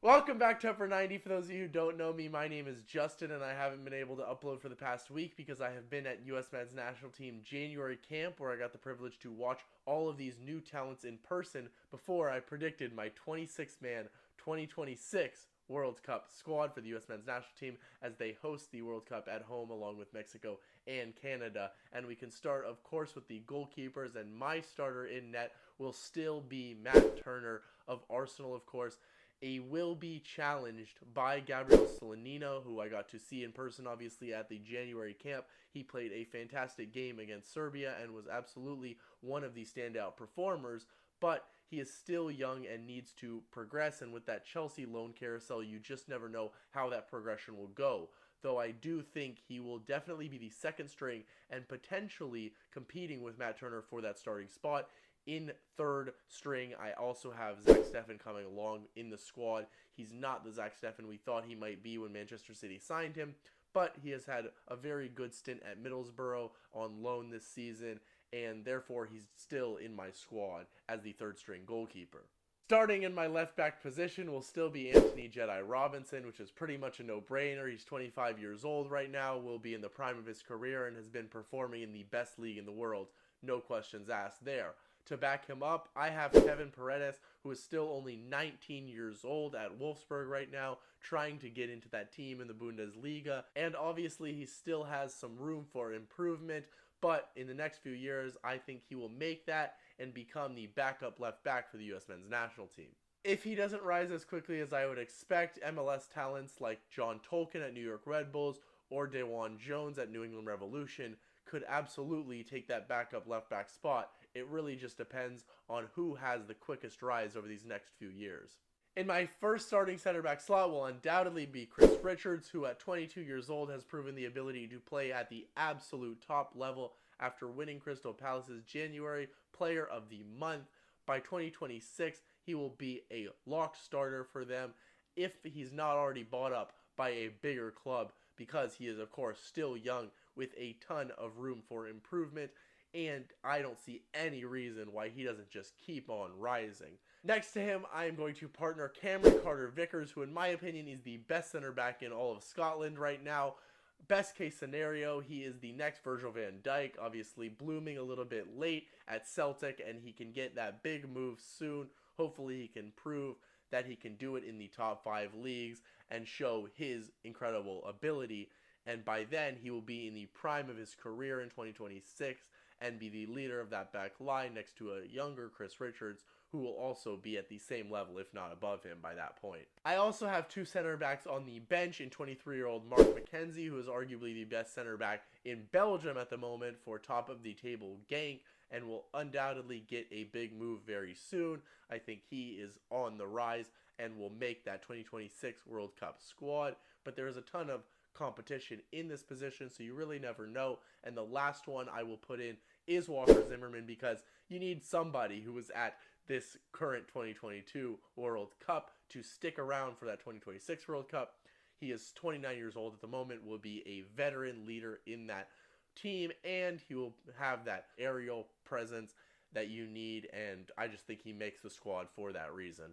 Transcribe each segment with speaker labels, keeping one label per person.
Speaker 1: Welcome back to Upper 90. For those of you who don't know me, my name is Justin, and I haven't been able to upload for the past week because I have been at USMNT National Team January Camp, where I got the privilege to watch all of these new talents in person before I predicted my 26-man 2026 World Cup squad for the USMNT National Team as they host the World Cup at home along with Mexico and Canada. And we can start, of course, with the goalkeepers, and my starter in net will still be Matt Turner of Arsenal, of course. He will be challenged by Gabriel Solanino, who I got to see in person, obviously, at the January camp. He played a fantastic game against Serbia and was absolutely one of the standout performers, but he is still young and needs to progress, and with that Chelsea loan carousel, you just never know how that progression will go. Though I do think he will definitely be the second string and potentially competing with Matt Turner for that starting spot. In third string, I also have Zach Steffen coming along in the squad. He's not the Zach Steffen we thought he might be when Manchester City signed him, but he has had a very good stint at Middlesbrough on loan this season, and therefore he's still in my squad as the third string goalkeeper. Starting in my left back position will still be Anthony Jedi Robinson, which is pretty much a no-brainer. He's 25 years old right now, will be in the prime of his career, and has been performing in the best league in the world. No questions asked there. To back him up, I have Kevin Paredes, who is still only 19 years old at Wolfsburg right now, trying to get into that team in the Bundesliga, and obviously he still has some room for improvement, but in the next few years, I think he will make that and become the backup left back for the US men's national team. If he doesn't rise as quickly as I would expect, MLS talents like John Tolkien at New York Red Bulls or DeJuan Jones at New England Revolution could absolutely take that backup left back spot. It really just depends on who has the quickest rise over these next few years. In my first starting center back slot will undoubtedly be Chris Richards, who at 22 years old has proven the ability to play at the absolute top level after winning Crystal Palace's January Player of the Month. By 2026, he will be a locked starter for them if he's not already bought up by a bigger club, because he is, of course, still young with a ton of room for improvement, and I don't see any reason why he doesn't just keep on rising. Next to him, I am going to partner Cameron Carter-Vickers, who in my opinion is the best center back in all of Scotland right now. Best case scenario, he is the next Virgil van Dijk, obviously blooming a little bit late at Celtic, and he can get that big move soon. Hopefully he can prove that he can do it in the top 5 leagues and show his incredible ability, and by then he will be in the prime of his career in 2026 and be the leader of that back line next to a younger Chris Richards, who will also be at the same level, if not above him, by that point. I also have two center backs on the bench in 23-year-old Mark McKenzie, who is arguably the best center back in Belgium at the moment for top-of-the-table Genk, and will undoubtedly get a big move very soon. I think he is on the rise and will make that 2026 World Cup squad, but there is a ton of competition in this position, so you really never know. And the last one I will put in is Walker Zimmerman, because you need somebody who was at this current 2022 World Cup to stick around for that 2026 World Cup. He is 29 years old at the moment, will be a veteran leader in that team, and he will have that aerial presence that you need, and I just think he makes the squad for that reason.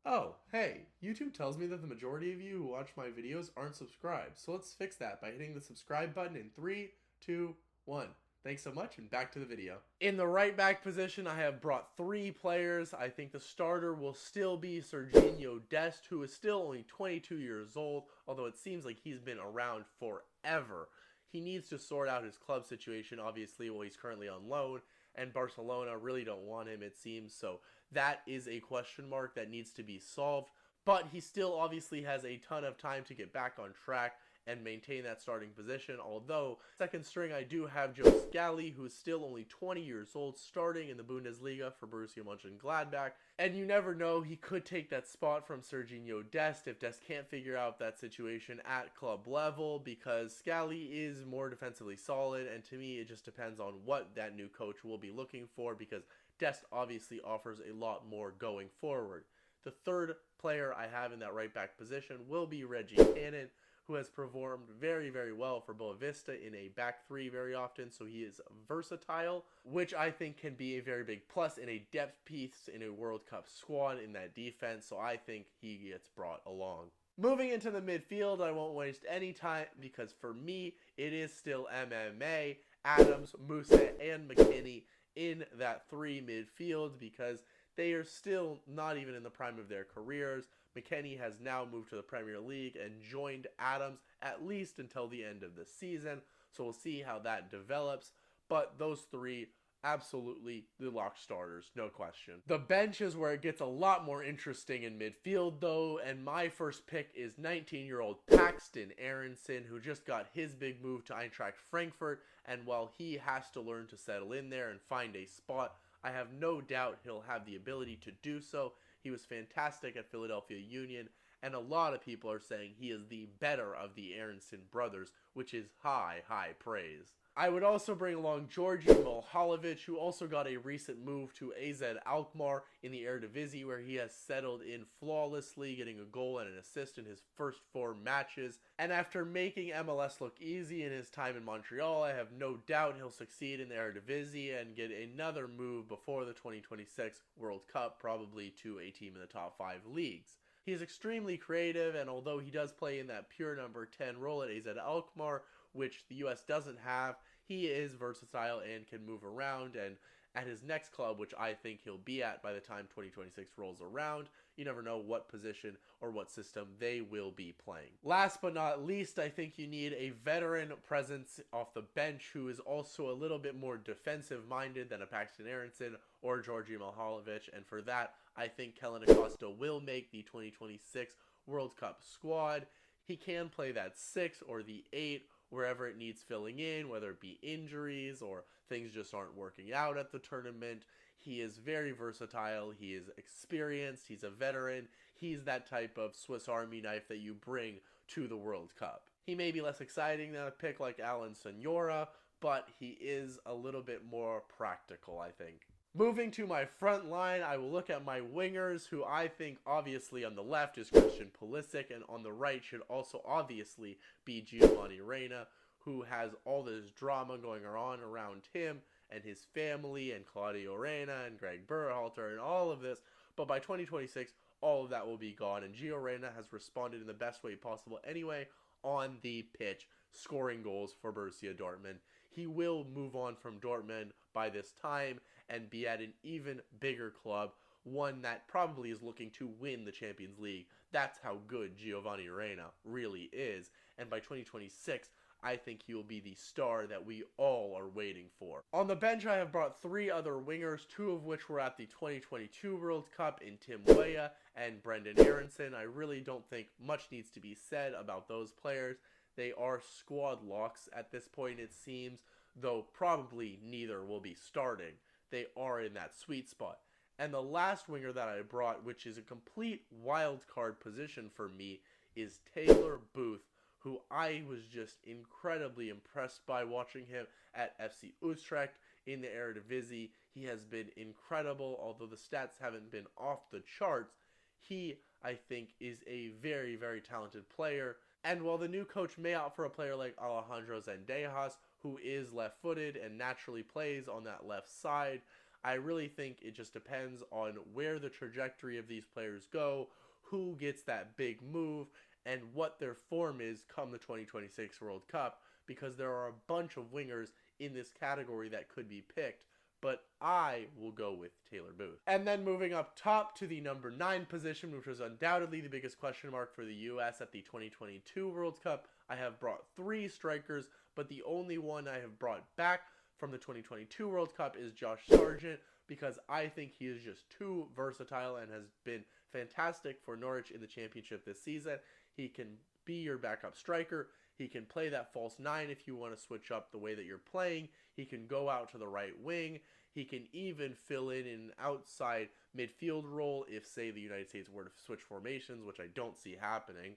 Speaker 1: Oh, hey, YouTube tells me that the majority of you who watch my videos aren't subscribed, so let's fix that by hitting the subscribe button in 3, 2, 1. Thanks so much, and back to the video. In the right back position, I have brought 3 players. I think the starter will still be Serginho Dest, who is still only 22 years old, although it seems like he's been around forever. He needs to sort out his club situation, obviously, while he's currently on loan, and Barcelona really don't want him, it seems, so that is a question mark that needs to be solved. But he still obviously has a ton of time to get back on track and maintain that starting position, although second string I do have Joe Scally, who is still only 20 years old, starting in the Bundesliga for Borussia Mönchengladbach, and you never know, he could take that spot from Serginho Dest if Dest can't figure out that situation at club level, because Scally is more defensively solid, and to me it just depends on what that new coach will be looking for, because Dest obviously offers a lot more going forward. The third player I have in that right back position will be Reggie Cannon, who has performed very, very well for Boa Vista in a back three very often, so he is versatile, which I think can be a very big plus in a depth piece in a World Cup squad in that defense, so I think he gets brought along. Moving into the midfield, I won't waste any time because for me, it is still MMA, Adams, Musa, and McKinney in that three midfield because they are still not even in the prime of their careers. McKinney has now moved to the Premier League and joined Adams at least until the end of the season, so we'll see how that develops. But those three, absolutely the lock starters, no question. The bench is where it gets a lot more interesting in midfield though, and my first pick is 19-year-old Paxton Aronson, who just got his big move to Eintracht Frankfurt, and while he has to learn to settle in there and find a spot, I have no doubt he'll have the ability to do so. He was fantastic at Philadelphia Union, and a lot of people are saying he is the better of the Aronson brothers, which is high, high praise. I would also bring along Georgi Mohalovic, who also got a recent move to AZ Alkmaar in the Eredivisie, where he has settled in flawlessly, getting a goal and an assist in his first 4 matches. And after making MLS look easy in his time in Montreal, I have no doubt he'll succeed in the Eredivisie and get another move before the 2026 World Cup, probably to a team in the top 5 leagues. He is extremely creative, and although he does play in that pure number 10 role at AZ Alkmaar, which the US doesn't have, he is versatile and can move around, and at his next club, which I think he'll be at by the time 2026 rolls around, you never know what position or what system they will be playing. Last but not least, I think you need a veteran presence off the bench who is also a little bit more defensive-minded than a Paxton Aronson or Georgi Mohalovic, and for that, I think Kellen Acosta will make the 2026 World Cup squad. He can play that 6 or the 8, wherever it needs filling in, whether it be injuries or things just aren't working out at the tournament. He is very versatile, he is experienced, he's a veteran, he's that type of Swiss Army knife that you bring to the World Cup. He may be less exciting than a pick like Alan Sonora, but he is a little bit more practical, I think. Moving to my front line, I will look at my wingers, who I think obviously on the left is Christian Pulisic, and on the right should also obviously be Giovanni Reyna, who has all this drama going on around him and his family and Claudio Reyna and Greg Berhalter and all of this. But by 2026, all of that will be gone, and Gio Reyna has responded in the best way possible anyway on the pitch, scoring goals for Borussia Dortmund. He will move on from Dortmund by this time and be at an even bigger club, one that probably is looking to win the Champions League. That's how good Giovanni Reyna really is. And by 2026, I think he will be the star that we all are waiting for. On the bench, I have brought 3 other wingers, 2 of which were at the 2022 World Cup in Tim Weah and Brendan Aronson. I really don't think much needs to be said about those players. They are squad locks at this point, it seems, though probably neither will be starting. They are in that sweet spot. And the last winger that I brought, which is a complete wild card position for me, is Taylor Booth, who I was just incredibly impressed by watching him at FC Utrecht in the Eredivisie. He has been incredible, although the stats haven't been off the charts. He, I think, is a very, very talented player. And while the new coach may opt for a player like Alejandro Zendejas, who is left-footed and naturally plays on that left side, I really think it just depends on where the trajectory of these players go, who gets that big move, and what their form is come the 2026 World Cup, because there are a bunch of wingers in this category that could be picked, but I will go with Taylor Booth. And then moving up top to the number 9 position, which was undoubtedly the biggest question mark for the US at the 2022 World Cup, I have brought 3 strikers, but the only one I have brought back from the 2022 World Cup is Josh Sargent, because I think he is just too versatile and has been fantastic for Norwich in the championship this season. He can be your backup striker. He can play that false 9 if you want to switch up the way that you're playing. He can go out to the right wing. He can even fill in an outside midfield role if, say, the United States were to switch formations, which I don't see happening.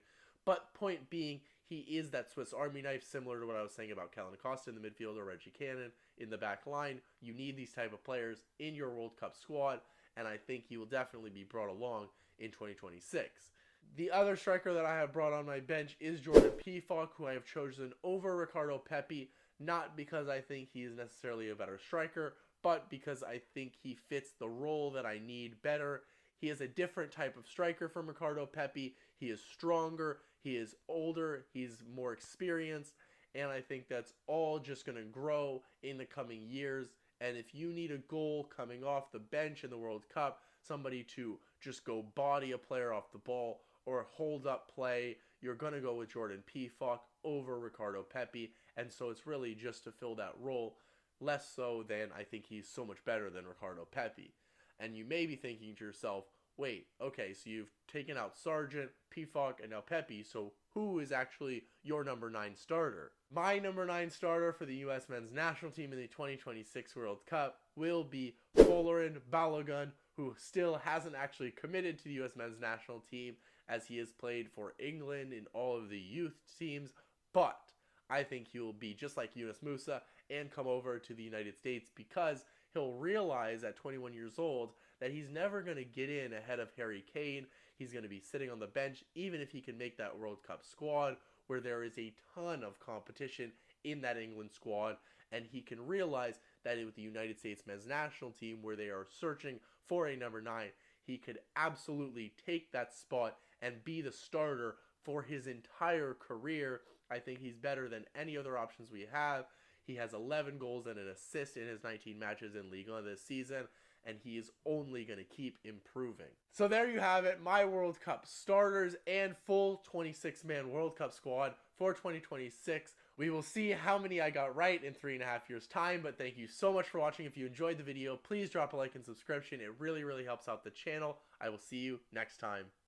Speaker 1: But point being, he is that Swiss Army knife, similar to what I was saying about Kellen Acosta in the midfield or Reggie Cannon in the back line. You need these type of players in your World Cup squad, and I think he will definitely be brought along in 2026. The other striker that I have brought on my bench is Jordan Pefok, who I have chosen over Ricardo Pepi, not because I think he is necessarily a better striker, but because I think he fits the role that I need better. He is a different type of striker from Ricardo Pepi. He is stronger, he is older, he's more experienced, and I think that's all just going to grow in the coming years. And if you need a goal coming off the bench in the World Cup, somebody to just go body a player off the ball or hold up play, you're going to go with Jordan Pefok over Ricardo Pepi. And so it's really just to fill that role, less so than I think he's so much better than Ricardo Pepi. And you may be thinking to yourself, wait, okay, so you've taken out Sargent, Pefok, and now Pepi, so who is actually your number 9 starter? My number 9 starter for the U.S. men's national team in the 2026 World Cup will be Folarin Balogun, who still hasn't actually committed to the U.S. men's national team, as he has played for England in all of the youth teams, but I think he will be just like Yunus Musa and come over to the United States, because he'll realize at 21 years old that he's never going to get in ahead of Harry Kane. He's going to be sitting on the bench, even if he can make that World Cup squad, where there is a ton of competition in that England squad, and he can realize that with the United States men's national team, where they are searching for a number 9, he could absolutely take that spot and be the starter for his entire career. I think he's better than any other options we have. He has 11 goals and an assist in his 19 matches in Ligue 1 this season, and he is only going to keep improving. So there you have it, my World Cup starters and full 26-man World Cup squad for 2026. We will see how many I got right in 3.5 years' time, but thank you so much for watching. If you enjoyed the video, please drop a like and subscription. It really, really helps out the channel. I will see you next time.